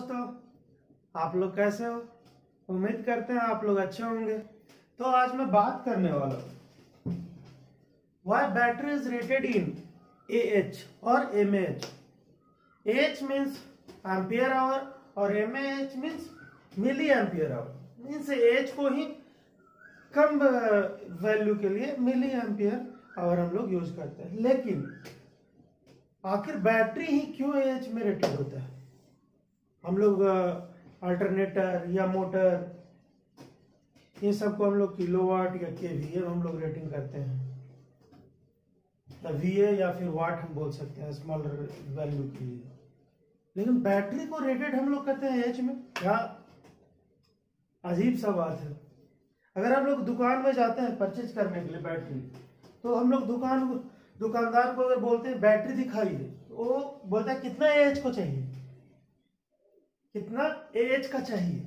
दोस्तों, आप लोग कैसे हो? उम्मीद करते हैं आप लोग अच्छे होंगे। तो आज मैं बात करने वाला हूँ why battery is rated in AH और mAh। AH means ampere hour और mAh means milli ampere hour. Means AH को ही कम वैल्यू के लिए मिली एम्पियर आवर हम लोग यूज करते हैं। लेकिन आखिर बैटरी ही क्यों AH में रेटेड होता है? हम लोग अल्टरनेटर या मोटर ये सब को हम लोग किलोवाट या kVA हम लोग रेटिंग करते हैं, VA या फिर वाट हम बोल सकते हैं स्मॉल वैल्यू के लिए। लेकिन बैटरी को रेटेड हम लोग करते हैं AH में। क्या अजीब सा बात है। अगर हम लोग दुकान में जाते हैं परचेज करने के लिए बैटरी, तो हम लोग दुकानदार को अगर बोलते हैं बैटरी दिखाइए, वो बोलता है कितना AH को चाहिए, कितना AH का चाहिए।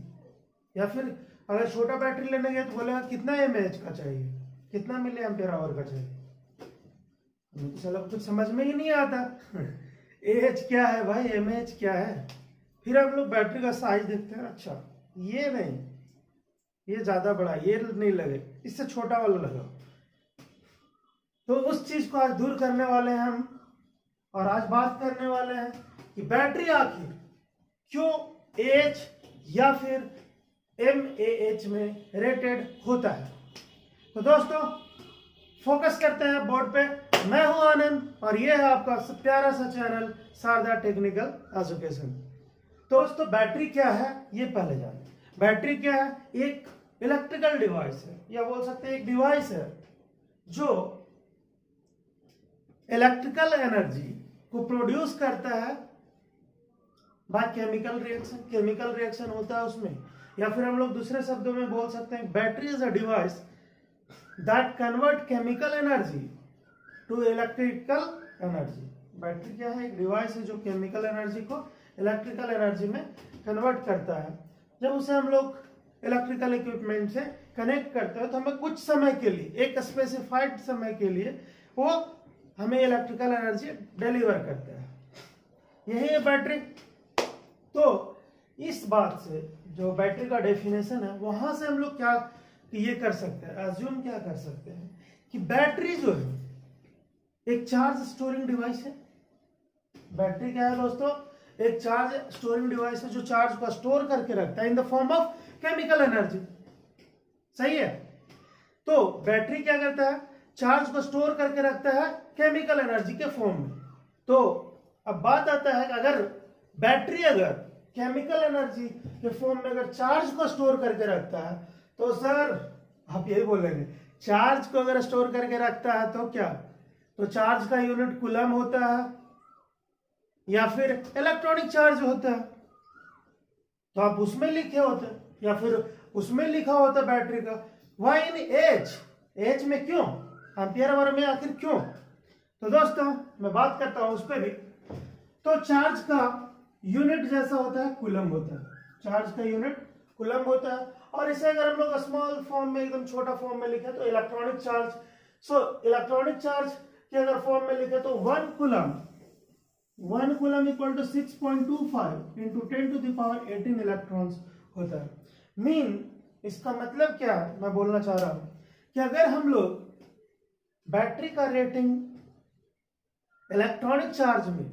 या फिर अगर छोटा बैटरी लेने गए तो बोलेगा कितना mAh का चाहिए, कितना मिली एम्पियर आवर का चाहिए। तो चलो कुछ समझ में ही नहीं आता AH क्या है भाई, mAh क्या है। फिर हम लोग बैटरी का साइज देखते हैं, अच्छा ये नहीं, ये ज्यादा बड़ा, ये नहीं लगे, इससे छोटा वाला लगा। तो उस चीज को आज दूर करने वाले हैं हम, और आज बात करने वाले हैं कि बैटरी आखिर क्यों AH या फिर mAh में रेटेड होता है। तो दोस्तों फोकस करते हैं बोर्ड पे। मैं हूं आनंद और ये है आपका प्यारा सा चैनल शारदा टेक्निकल एजुकेशन। तो दोस्तों बैटरी क्या है ये पहले जानें। बैटरी क्या है? एक इलेक्ट्रिकल डिवाइस है, या बोल सकते हैं एक डिवाइस है जो इलेक्ट्रिकल एनर्जी को प्रोड्यूस करता है by chemical reaction. Chemical reaction होता है उसमें, या फिर हम लोग दूसरे शब्दों में बोल सकते हैं battery is a device that convert chemical energy to electrical energy. Battery क्या है? एक डिवाइस है जो केमिकल एनर्जी को इलेक्ट्रिकल एनर्जी में कन्वर्ट करता है। जब उसे हम लोग इलेक्ट्रिकल इक्विपमेंट से कनेक्ट करते हैं तो हमें कुछ समय के लिए, एक स्पेसिफाइड समय के लिए वो हमें इलेक्ट्रिकल एनर्जी डिलीवर करता है। यही है बैटरी। तो इस बात से जो बैटरी का डेफिनेशन है, वहां से हम लोग क्या ये कर सकते हैं, अज्यूम क्या कर सकते हैं कि बैटरी जो है एक चार्ज स्टोरिंग डिवाइस है। बैटरी क्या है दोस्तों? एक चार्ज स्टोरिंग डिवाइस है जो चार्ज को स्टोर करके रखता है in the form of chemical energy. सही है? तो बैटरी क्या करता है? चार्ज को स्टोर करके रखता है केमिकल एनर्जी के फॉर्म में। तो अब बात आता है कि अगर बैटरी अगर केमिकल एनर्जी के फॉर्म में अगर चार्ज को स्टोर करके रखता है, तो सर आप यही बोलेंगे चार्ज को अगर स्टोर करके रखता है तो क्या? तो चार्ज का यूनिट कूलम होता है या फिर इलेक्ट्रॉनिक चार्ज होता है। तो आप उसमें लिखे होते, या फिर उसमें लिखा होता बैटरी का वाई इन AH में क्यों, एम्पियर आवर में आखिर क्यों? तो दोस्तों मैं बात करता हूं उस पर भी। तो चार्ज का यूनिट जैसा होता है कूलम होता है, चार्ज का यूनिट कूलम होता है। और इसे अगर हम लोग स्मॉल फॉर्म में, एकदम छोटा फॉर्म में लिखे तो electronic charge. So electronic charge के अगर फॉर्म में लिखे तो 1 coulomb equal to 6.25 into 10⁻18 electrons होता है। मीन इसका मतलब क्या है, मैं बोलना चाह रहा हूं कि अगर हम लोग बैटरी का रेटिंग इलेक्ट्रॉनिक चार्ज में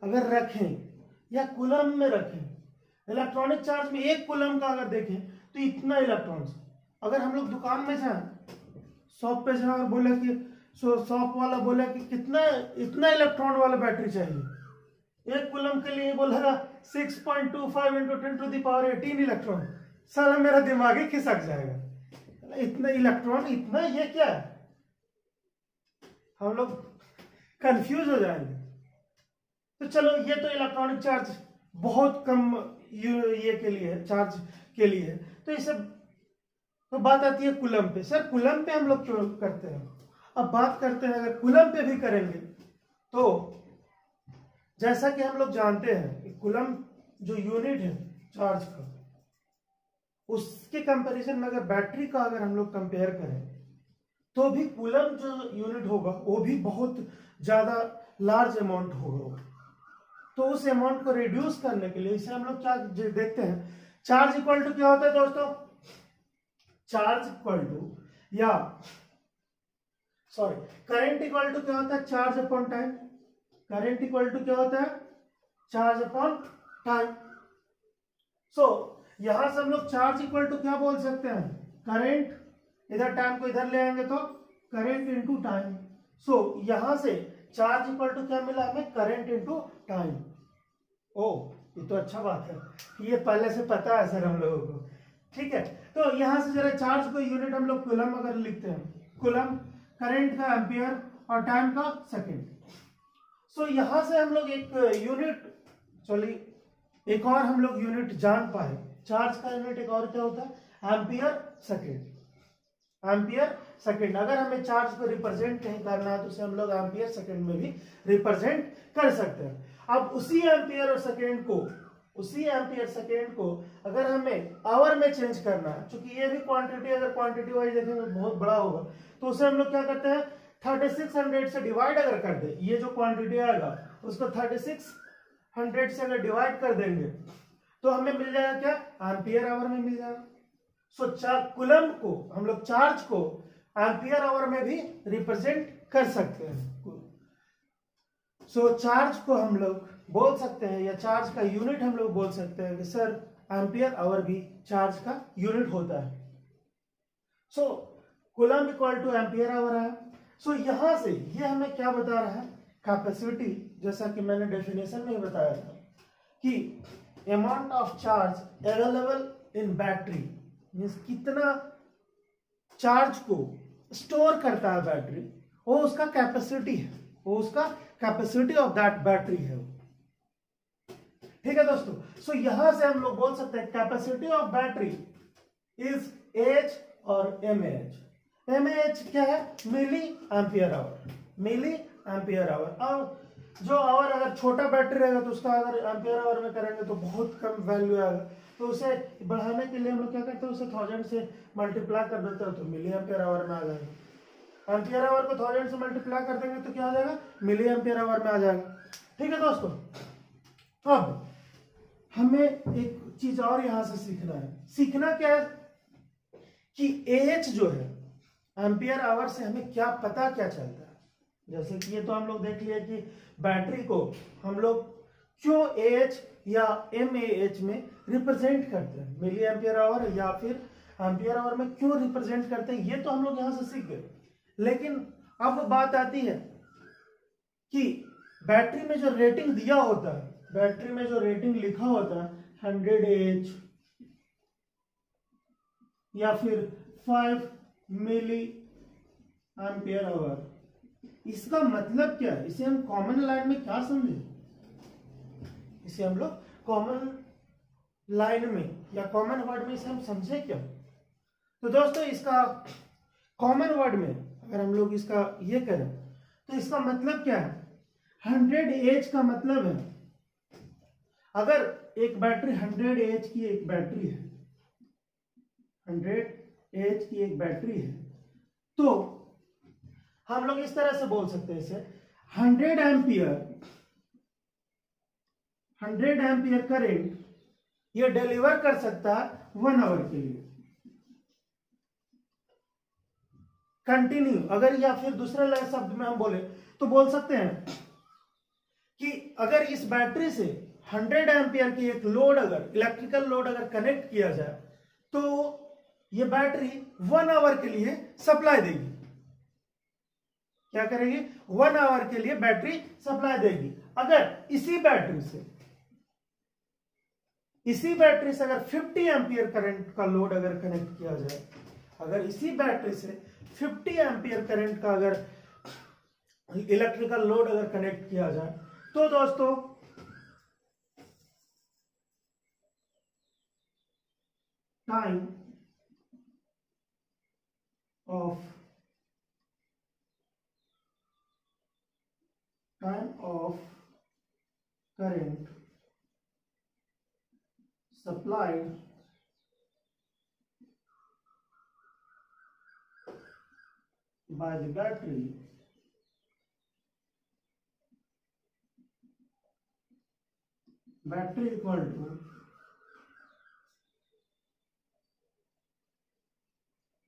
अगर रखें या कूलम में रखें, इलेक्ट्रॉनिक चार्ज में 1 कूलम का अगर देखें तो इतना इलेक्ट्रॉन्स। अगर हम लोग दुकान में जाएं, शॉप पे जाएं और बोले कि शॉप वाला बोले कि कितना, इतना इलेक्ट्रॉन वाला बैटरी चाहिए, 1 कूलम के लिए बोलेगा 6.25 इंटू 10⁻18 इलेक्ट्रॉन। साला मेरा दिमाग ही खिसक जाएगा, इतना इलेक्ट्रॉन, इतना, ये क्या है? हम लोग कंफ्यूज हो जाएंगे। तो चलो ये तो इलेक्ट्रॉनिक चार्ज बहुत कम ये के लिए, चार्ज के लिए। तो इसे तो बात आती है कूलम पे। सर कूलम पे हम लोग क्यों करते हैं? अब बात करते हैं अगर कूलम पे भी करेंगे तो जैसा कि हम लोग जानते हैं कि कूलम जो यूनिट है चार्ज का, उसके कंपैरिजन में अगर बैटरी का अगर हम लोग कंपेयर करें तो भी कूलम जो यूनिट होगा वो भी बहुत ज्यादा लार्ज अमाउंट होगा। तो उस अमाउंट को रिड्यूस करने के लिए इसे हम लोग क्या देखते हैं, चार्ज इक्वल टू क्या होता है दोस्तों, चार्ज इक्वल टू या सॉरी करंट इक्वल टू क्या होता है, charge upon time. Current equal to क्या होता है, चार्ज अपॉन टाइम। सो यहां से हम लोग चार्ज इक्वल टू क्या बोल सकते हैं, करंट, इधर टाइम को इधर ले आएंगे तो करंट इनटू टाइम। सो यहां से चार्ज इक्वल टू क्या मिला हमें, करंट इनटू टाइम। ओ ये तो अच्छा बात है, ये पहले से पता है सर हम लोगों को। ठीक है, तो यहां से जरा चार्ज को यूनिट हम लोग कूलम अगर लिखते हैं, कूलम, करंट का एम्पियर और टाइम का सेकंड। सो यहां से हम लोग एक यूनिट, चलिए एक और हम लोग यूनिट जान पाए, चार्ज का यूनिट एक और क्या होता है, एम्पियर सेकंड। एम्पियर सेकंड, अगर हमें चार्ज को रिप्रेजेंट नहीं करना है तो उसे हम लोग एम्पियर सेकंड में भी रिप्रेजेंट कर सकते हैं। अब उसी एम्पियर और सेकंड को, उसी एम्पियर सेकंड को अगर हमें आवर में चेंज करना है, क्योंकि ये भी क्वांटिटी अगर क्वांटिटी वाइज देखेंगे बहुत बड़ा होगा, तो उसे हम लोग क्या करते हैं, 3600 से डिवाइड अगर कर दे, ये जो क्वांटिटी आएगा उसको 3600 से अगर डिवाइड कर देंगे तो हमें मिल जाएगा क्या, एम्पियर आवर में मिल जाएगा। सो कूलम को हम लोग चार्ज को एम्पियर आवर में भी रिप्रेजेंट कर सकते हैं। सो चार्ज को हम लोग बोल सकते हैं, या चार्ज का यूनिट हम लोग बोल सकते हैं कि सर एम्पियर आवर भी चार्ज का यूनिट होता है। So coulomb equal to ampere hour है। सो यहां से ये हमें क्या बता रहा है, कैपेसिटी, जैसा कि मैंने डेफिनेशन में बताया था कि amount of charge available in battery, means कितना चार्ज को स्टोर करता है बैटरी, वो उसका कैपेसिटी है, वो उसका कैपेसिटी ऑफ दैट बैटरी है। ठीक है दोस्तों, सो यहां से हम लोग बोल सकते हैं capacity of battery is H और एम एच। एम एच क्या है, milli ampere hour, milli ampere hour. और जो आवर अगर छोटा बैटरी रहेगा तो उसका अगर एम्पियर आवर में करेंगे तो बहुत कम वैल्यू आएगा, तो उसे बढ़ाने के लिए हम लोग क्या करते हैं, उसे 1000 से मल्टीप्लाई कर देते हैं तो मिली एम्पियर आवर में आ जाएगा। एम्पियर आवर को 1000 से मल्टीप्लाई कर देंगे तो क्या आ जाएगा, मिली एम्पियर आवर में आ जाएगा। ठीक है दोस्तों, अब हमें एक चीज और यहां से सीखना है। सीखना क्या है कि एच जो है एम्पियर आवर से हमें क्या पता क्या चलता है। जैसे कि ये तो हम लोग देख लिए कि बैटरी को हम लोग क्यों एच या एम एच में रिप्रेजेंट करते हैं, मिली एम्पियर आवर या फिर एम्पियर आवर में क्यों रिप्रेजेंट करते हैं, ये तो हम लोग यहां से सीख गए। लेकिन अब बात आती है कि बैटरी में जो रेटिंग दिया होता है, बैटरी में जो रेटिंग लिखा होता है 100H या फिर 5 मिली एम्पियर आवर, इसका मतलब क्या है, इसे हम कॉमन लाइन में क्या समझे, इसे हम लोग कॉमन लाइन में या कॉमन वर्ड में इसे हम समझे क्या। तो दोस्तों इसका कॉमन वर्ड में अगर हम लोग इसका ये करें तो इसका मतलब क्या है, 100H का मतलब है अगर एक बैटरी 100H की एक बैटरी है, 100H की एक बैटरी है, तो हम लोग इस तरह से बोल सकते हैं इसे 100 एम्पियर करंट ये डिलीवर कर सकता है 1 आवर के लिए कंटिन्यू। अगर या फिर दूसरे शब्द में हम बोले तो बोल सकते हैं कि अगर इस बैटरी से 100 एम्पियर की एक लोड, अगर इलेक्ट्रिकल लोड अगर कनेक्ट किया जाए तो ये बैटरी 1 आवर के लिए सप्लाई देगी। क्या करेगी, 1 आवर के लिए बैटरी सप्लाई देगी। अगर इसी बैटरी से अगर 50 एम्पियर करंट का लोड अगर कनेक्ट किया जाए, अगर इसी बैटरी से 50 एम्पियर करंट का अगर इलेक्ट्रिकल लोड अगर कनेक्ट किया जाए तो दोस्तों time of current supplied by the battery battery equal to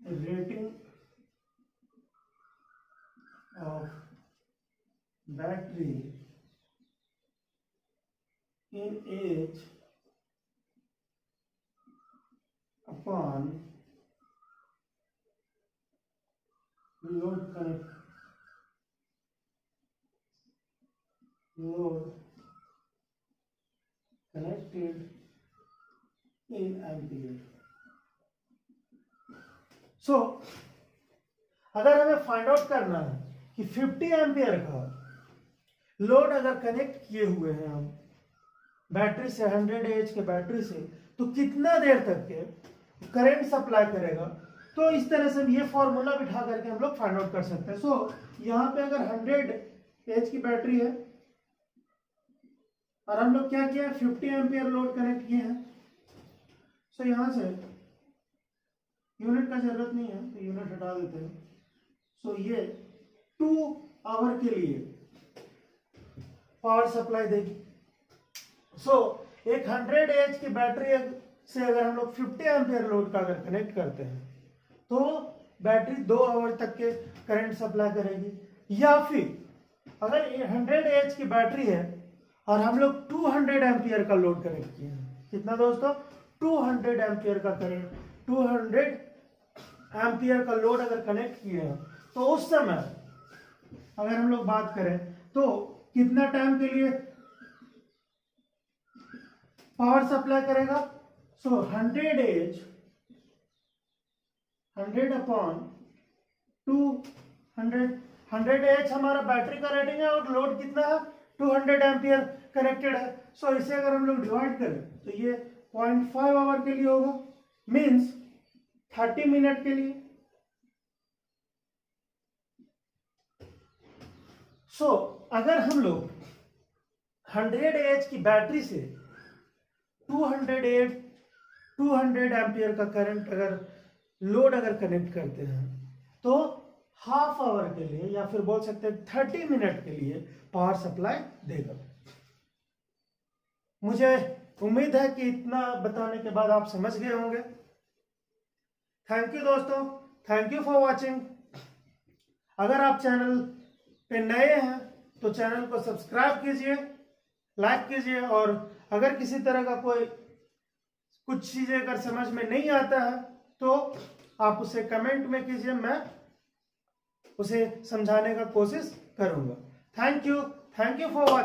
rating of battery in as upon load connected in ampere. So अगर हमें फाइंड आउट करना है कि 50 एम्पियर का लोड अगर कनेक्ट किए हुए हैं हम बैटरी से 100 एच के बैटरी से, तो कितना देर तक के करंट सप्लाई करेगा। तो इस तरह से ये फॉर्मूला बिठा करके हम लोग फाइंड आउट कर सकते हैं। सो यहाँ पे अगर 100 एच की बैटरी है और हम लोग क्या किया, 50 एम्पियर लोड कनेक्ट किए हैं। सो यहाँ से यूनिट का जरूरत नहीं है तो यूनिट हटा देते हैं। सो ये 2 आवर के लिए पावर सप्लाई देगी। सो एक 100 एच की बैटरी से अगर हम लोग 50 एम्पियर लोड का अगर कनेक्ट करते हैं तो बैटरी 2 आवर तक के करंट सप्लाई करेगी। या फिर अगर 100 एच की बैटरी है और हम लोग 200 एम्पियर का लोड कनेक्ट किए हैं, कितना दोस्तों, 200 एम्पियर का करंट, 200 एम्पियर का लोड अगर कनेक्ट किए हैं, तो उस समय अगर हम लोग बात करें तो कितना टाइम के लिए पावर सप्लाई करेगा। सो 100 एच 100 अपॉन 200, 100 एच हमारा बैटरी का रेटिंग है और लोड कितना है, 200 एम्पियर कनेक्टेड है। सो इसे अगर हम लोग डिवाइड करें तो ये 0.5 आवर के लिए होगा, मींस 30 मिनट के लिए। सो अगर हम लोग 100 एच की बैटरी से 200 एम्पियर का करंट अगर लोड अगर कनेक्ट करते हैं तो हाफ आवर के लिए या फिर बोल सकते हैं 30 मिनट के लिए पावर सप्लाई देगा। मुझे उम्मीद है कि इतना बताने के बाद आप समझ गए होंगे। थैंक यू दोस्तों, थैंक यू फॉर वॉचिंग। अगर आप चैनल पे नए हैं तो चैनल को सब्सक्राइब कीजिए, लाइक कीजिए, और अगर किसी तरह का कोई कुछ चीजें अगर समझ में नहीं आता है तो आप उसे कमेंट में कीजिए, मैं उसे समझाने का कोशिश करूंगा। Thank you for watching.